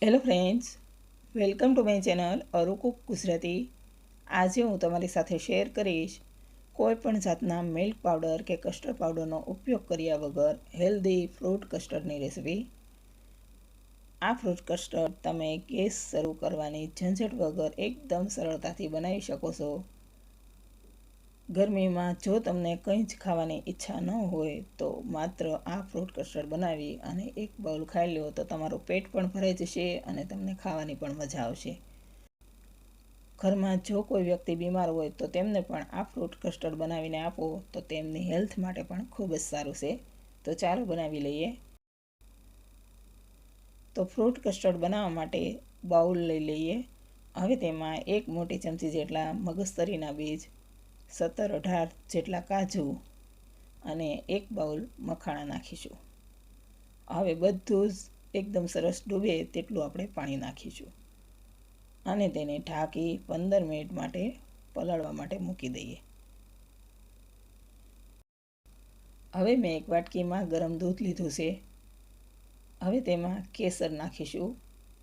Hello friends, welcome to my channel Aru cook Gujarati. આજે હું તમારી સાથે શેર કરીશ કોઈ પણ જાતના મિલ્ક પાવડર કે કસ્ટર્ડ પાવડરનો ઉપયોગ કર્યા વગર હેલ્ધી ફ્રૂટ કસ્ટર્ડની રેસીપી. આ ફ્રૂટ કસ્ટર્ડ તમે ગેસ શરૂ કરવાની ઝંઝટ વગર એકદમ સરળતાથી બનાવી શકો છો. ગરમીમાં જો તમને કંઈ જ ખાવાની ઈચ્છા ન હોય તો માત્ર આ ફ્રૂટ કસ્ટર્ડ બનાવી અને એક બાઉલ ખાઈ લો તો તમારું પેટ પણ ભરાઈ જશે અને તમને ખાવાની પણ મજા આવશે. ઘરમાં જો કોઈ વ્યક્તિ બીમાર હોય તો તેમને પણ આ ફ્રૂટ કસ્ટર્ડ બનાવીને આપો તો તેમની હેલ્થ માટે પણ ખૂબ જ સારું છે. તો ચાલો બનાવી લઈએ. તો ફ્રૂટ કસ્ટર્ડ બનાવવા માટે બાઉલ લઈ લઈએ. હવે તેમાં એક મોટી ચમચી જેટલા મગજતરીના બીજ, 17-18 જેટલા કાજુ અને એક બાઉલ મખાણા નાખીશું. હવે બધું જ એકદમ સરસ ડૂબે તેટલું આપણે પાણી નાખીશું અને તેને ઢાંકી 15 મિનિટ માટે પલાળવા માટે મૂકી દઈએ. હવે મેં એક વાટકીમાં ગરમ દૂધ લીધું છે. હવે તેમાં કેસર નાખીશું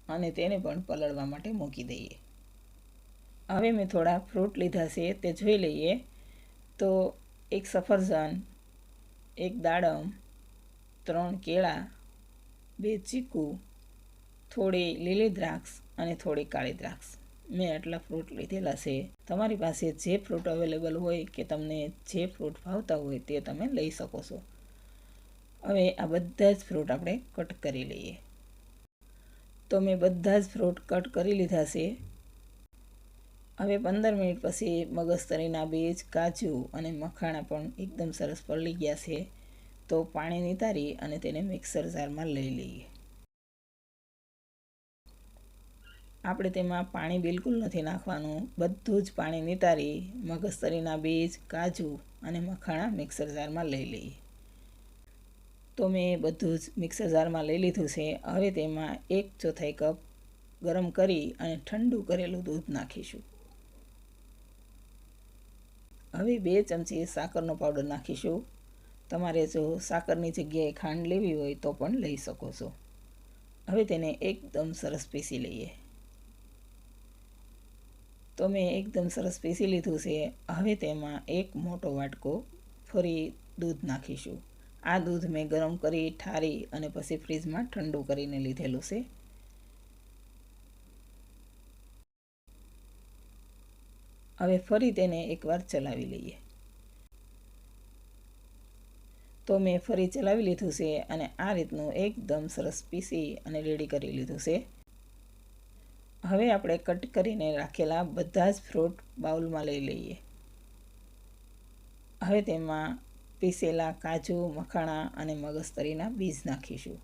અને તેને પણ પલાળવા માટે મૂકી દઈએ. હવે મેં થોડા ફ્રૂટ લીધા છે તે જોઈ લઈએ. તો એક સફરજન, એક દાડમ, 3 કેળા, 2 ચીકુ, થોડી લીલી દ્રાક્ષ અને થોડી કાળી દ્રાક્ષ. મેં આટલા ફ્રૂટ લીધેલા છે. તમારી પાસે જે ફ્રૂટ અવેલેબલ હોય કે તમને જે ફ્રૂટ ભાવતા હોય તે તમે લઈ શકો છો. હવે આ બધા જ ફ્રૂટ આપણે કટ કરી લઈએ. તો મેં બધા જ ફ્રૂટ કટ કરી લીધા છે. હવે 15 મિનિટ પછી મગજતરીના બીજ, કાજુ અને મખાણા પણ એકદમ સરસ પલળી ગયા છે. તો પાણી નિતારી અને તેને મિક્સર જારમાં લઈ લઈએ. આપણે તેમાં પાણી બિલકુલ નથી નાખવાનું. બધું જ પાણી નિતારી મગજતરીના બીજ, કાજુ અને મખાણા મિક્સર જારમાં લઈ લઈએ. તો મેં બધું જ મિક્સર જારમાં લઈ લીધું છે. હવે તેમાં 1/4 કપ ગરમ કરી અને ઠંડુ કરેલું દૂધ નાખીશું. હવે 2 ચમચી સાકરનો પાવડર નાખીશું. તમારે જો સાકરની જગ્યાએ ખાંડ લેવી હોય તો પણ લઈ શકો છો. હવે તેને એકદમ સરસ પીસી લઈએ. તો મેં એકદમ સરસ પીસી લીધું છે. હવે તેમાં એક મોટો વાટકો ફરી દૂધ નાખીશું. આ દૂધ મેં ગરમ કરી ઠારી અને પછી ફ્રીજમાં ઠંડુ કરીને લીધેલું છે. હવે ફરી તેને એકવાર ચલાવી લઈએ. તો મેં ફરી ચલાવી લીધું છે અને આ રીતનું એકદમ સરસ પીસી અને રેડી કરી લીધું છે. હવે આપણે કટ કરીને રાખેલા બધા જ ફ્રૂટ બાઉલમાં લઈ લઈએ. હવે તેમાં પીસેલા કાજુ, મખાણા અને મગજતરીના બીજ નાખીશું.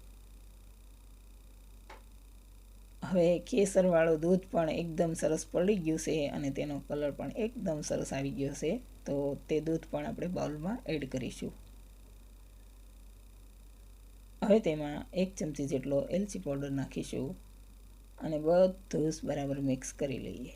હવે કેસરવાળું દૂધ પણ એકદમ સરસ પલળી ગયું છે અને તેનો કલર પણ એકદમ સરસ આવી ગયો છે. તો તે દૂધ પણ આપણે બાઉલમાં એડ કરીશું. હવે તેમાં 1 ચમચી જેટલો એલચી પાવડર નાખીશું અને બધું જ બરાબર મિક્સ કરી લઈએ.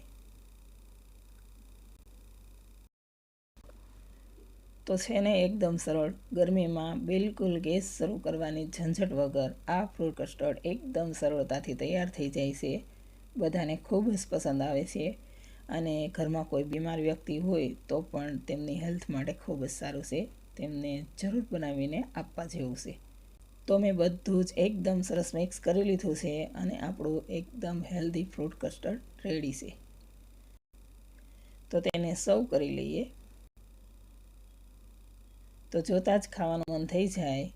તો છે ને એકદમ સરળ. ગરમીમાં બિલકુલ ગેસ શરૂ કરવાની ઝંઝટ વગર આ ફ્રૂટ કસ્ટર્ડ એકદમ સરળતાથી તૈયાર થઈ જાય છે. બધાને ખૂબ જ પસંદ આવે છે અને ઘરમાં કોઈ બીમાર વ્યક્તિ હોય તો પણ તેમની હેલ્થ માટે ખૂબ જ સારું છે. તેમને જરૂર બનાવીને આપવા જેવું છે. તો મેં બધું જ એકદમ સરસ મિક્સ કરી લીધું છે અને આપણું એકદમ હેલ્ધી ફ્રૂટ કસ્ટર્ડ રેડી છે. તો તેને સર્વ કરી લઈએ. તો જોતાં જ ખાવાનું મન થઈ જાય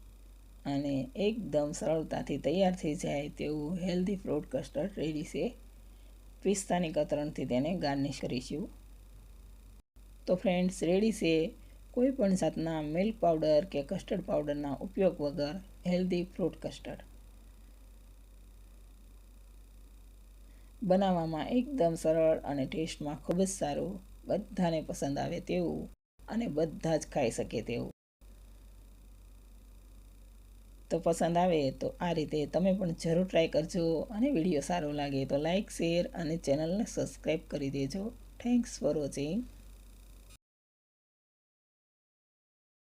અને એકદમ સરળતાથી તૈયાર થઈ જાય તેવું હેલ્ધી ફ્રૂટ કસ્ટર્ડ રેડી છે. પિસ્તાની કતરણથી તેને ગાર્નિશ કરીશું. તો ફ્રેન્ડ્સ, રેડી છે કોઈ પણ જાતના મિલ્ક પાવડર કે કસ્ટર્ડ પાવડરના ઉપયોગ વગર હેલ્ધી ફ્રૂટ કસ્ટર્ડ. બનાવવામાં એકદમ સરળ અને ટેસ્ટમાં ખૂબ જ સારું, બધાને પસંદ આવે તેવું અને બધા જ ખાઈ શકે તેવું. તો પસંદ આવે તો આ રીતે તમે પણ જરૂર ટ્રાય કરજો અને વિડીયો સારો લાગે તો લાઇક, શેર અને ચેનલને સબસ્ક્રાઈબ કરી દેજો. Thanks for watching.